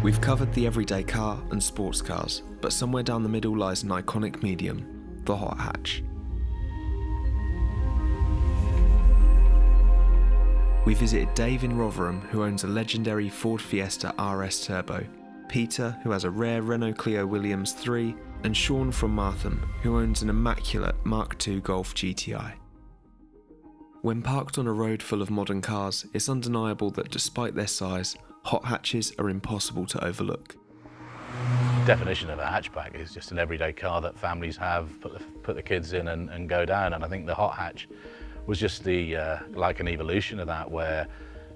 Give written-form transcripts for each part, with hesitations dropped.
We've covered the everyday car and sports cars, but somewhere down the middle lies an iconic medium, the hot hatch. We visited Dave in Rotherham, who owns a legendary Ford Fiesta RS Turbo, Peter, who has a rare Renault Clio Williams 3, and Sean from Martham, who owns an immaculate Mark II Golf GTI. When parked on a road full of modern cars, it's undeniable that despite their size, hot hatches are impossible to overlook. The definition of a hatchback is just an everyday car that families have, put the kids in and go down, and I think the hot hatch was just like an evolution of that, where,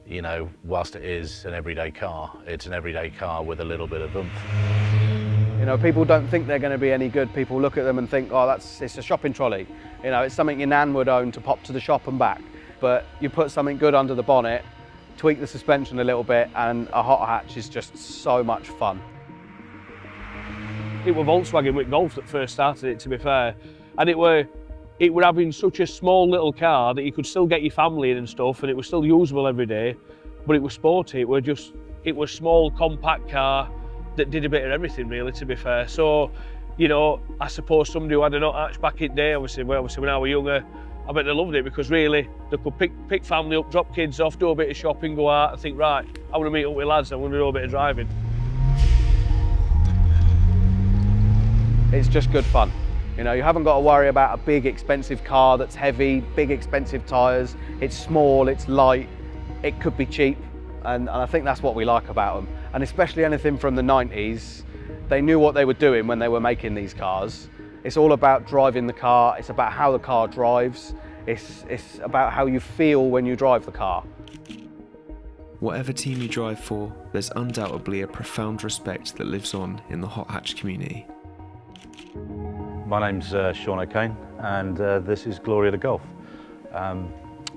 you know, whilst it is an everyday car, it's an everyday car with a little bit of oomph. You know, people don't think they're going to be any good. People look at them and think, oh, it's a shopping trolley. You know, it's something your nan would own to pop to the shop and back. But you put something good under the bonnet, tweak the suspension a little bit, and a hot hatch is just so much fun. It was Volkswagen with Golf that first started it, to be fair. And it were having such a small little car that you could still get your family in and stuff, and it was still usable every day, but it was sporty. It was small, compact car that did a bit of everything, really, to be fair. So, you know, I suppose somebody who had a hot hatch back in the day, obviously when I was younger, I bet they loved it, because really they could pick family up, drop kids off, do a bit of shopping, go out and think, right, I want to meet up with lads, I want to do a bit of driving. It's just good fun. You know, you haven't got to worry about a big expensive car that's heavy, big expensive tyres. It's small, it's light, it could be cheap, and I think that's what we like about them. And especially anything from the 90s, they knew what they were doing when they were making these cars. It's all about driving the car, it's about how the car drives, it's about how you feel when you drive the car. Whatever team you drive for, there's undoubtedly a profound respect that lives on in the hot hatch community. My name's Sean O'Kane, and this is Gloria the Golf.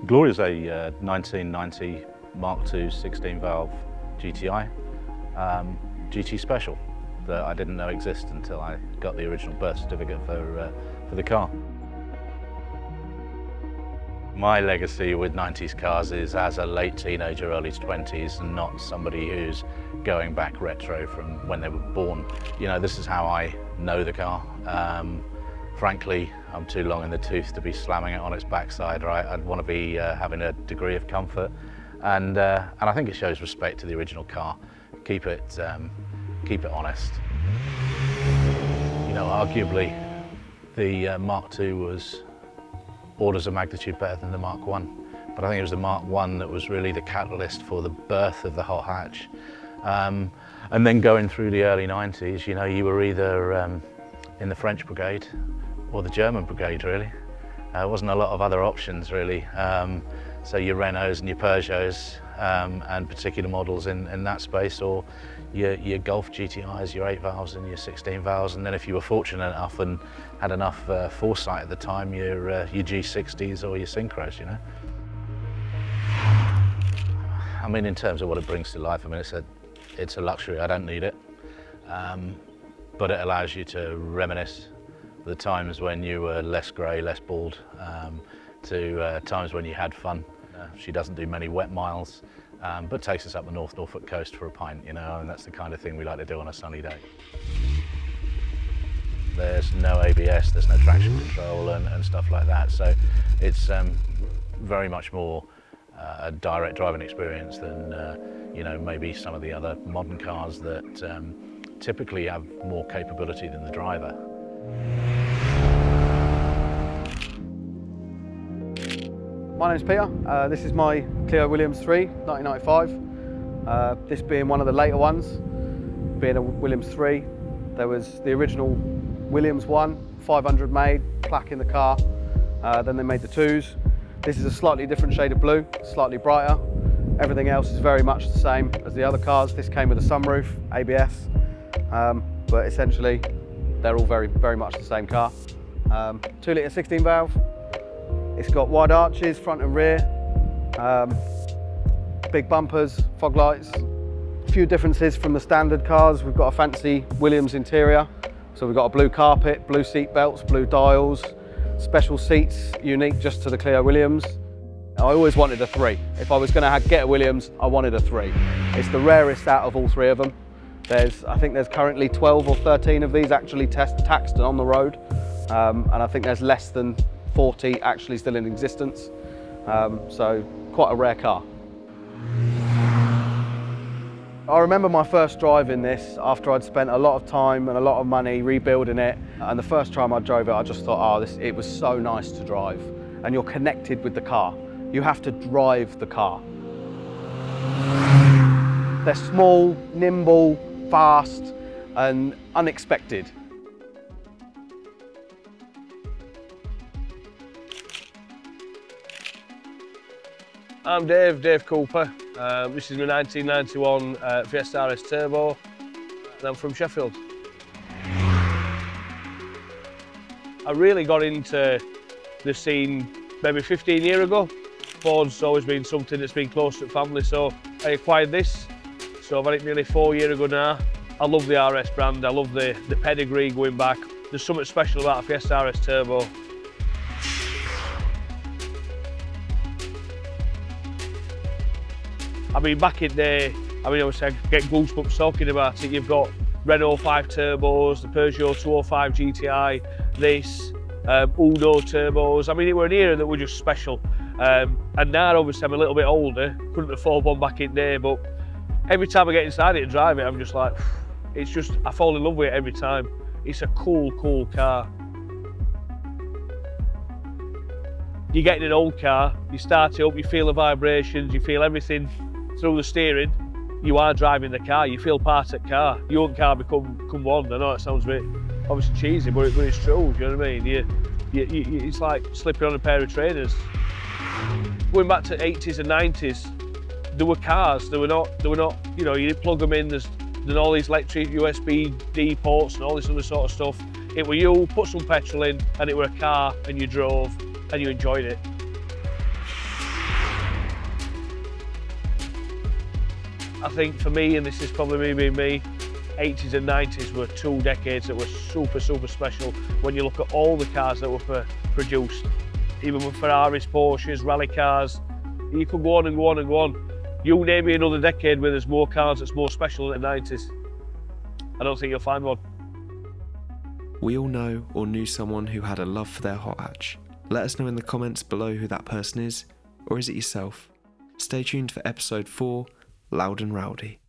Gloria's a 1990 Mark II 16-valve GTI GT Special that I didn't know existed until I got the original birth certificate for the car. My legacy with 90s cars is as a late teenager, early 20s, and not somebody who's going back retro from when they were born. You know, this is how I know the car. Frankly, I'm too long in the tooth to be slamming it on its backside, right? I'd want to be having a degree of comfort, and I think it shows respect to the original car. Keep it honest. You know, arguably, the Mark II was orders of magnitude better than the Mark I, but I think it was the Mark I that was really the catalyst for the birth of the hot hatch. And then going through the early 90s, you know, you were either in the French brigade or the German brigade, really. There wasn't a lot of other options, really. So your Renaults and your Peugeots and particular models in that space, or your Golf GTIs, your 8 valves and your 16 valves, and then if you were fortunate enough and had enough foresight at the time, your G60s or your Synchros, you know. I mean, in terms of what it brings to life, I mean, it's a luxury. I don't need it, but it allows you to reminisce the times when you were less grey, less bald, to times when you had fun. She doesn't do many wet miles, but takes us up the North Norfolk coast for a pint, you know, and that's the kind of thing we like to do on a sunny day. There's no ABS, there's no traction control and stuff like that, so it's very much more a direct driving experience than you know, maybe some of the other modern cars that typically have more capability than the driver. My name's Peter. This is my Clio Williams 3, 1995. This being one of the later ones, being a Williams 3. There was the original Williams 1, 500 made, plaque in the car. Then they made the 2s. This is a slightly different shade of blue, slightly brighter. Everything else is very much the same as the other cars. This came with a sunroof, ABS, but essentially they're all very much the same car. 2-litre 16 valve. It's got wide arches, front and rear, big bumpers, fog lights. A few differences from the standard cars. We've got a fancy Williams interior. So we've got a blue carpet, blue seat belts, blue dials, special seats, unique just to the Clio Williams. I always wanted a 3. If I was going to get a Williams, I wanted a 3. It's the rarest out of all 3 of them. I think there's currently 12 or 13 of these actually taxed and on the road, and I think there's less than 40 actually still in existence, so quite a rare car. I remember my first drive in this after I'd spent a lot of time and a lot of money rebuilding it, and the first time I drove it I just thought, oh, it was so nice to drive, and you're connected with the car. You have to drive the car. They're small, nimble, fast and unexpected. I'm Dave Cooper. This is my 1991 Fiesta RS Turbo, and I'm from Sheffield. I really got into the scene maybe 15 years ago. Ford's always been something that's been close to the family, so I acquired this. So I've had it nearly 4 years ago now. I love the RS brand, I love the pedigree going back. There's something special about a Fiesta RS Turbo. I mean, back in there, obviously I get goosebumps talking about it. You've got Renault 5 turbos, the Peugeot 205 GTI, this, Uno turbos. I mean, it were an era that were just special. And now, obviously, I'm a little bit older, couldn't afford one back in there, but every time I get inside it and drive it, I'm just like, it's just, I fall in love with it every time. It's a cool, cool car. You get in an old car, you start it up, you feel the vibrations, you feel everything through the steering. You are driving the car, you feel part of the car. Your own car become one. I know it sounds a bit obviously cheesy, but it's true, do you know what I mean? It's like slipping on a pair of trainers. Going back to 80s and 90s, there were cars, they were not, you know, you didn't plug them in, there's all these electric USB-D ports and all this other sort of stuff. It were you, put some petrol in, and it were a car, and you drove, and you enjoyed it. I think for me, and this is probably me being me, 80s and 90s were 2 decades that were super, super special when you look at all the cars that were produced. Even with Ferraris, Porsches, rally cars, you could go on and go on and go on. You name me another decade where there's more cars that's more special than the 90s. I don't think you'll find one. We all know or knew someone who had a love for their hot hatch. Let us know in the comments below who that person is, or is it yourself? Stay tuned for episode 4, Loud and Rowdy.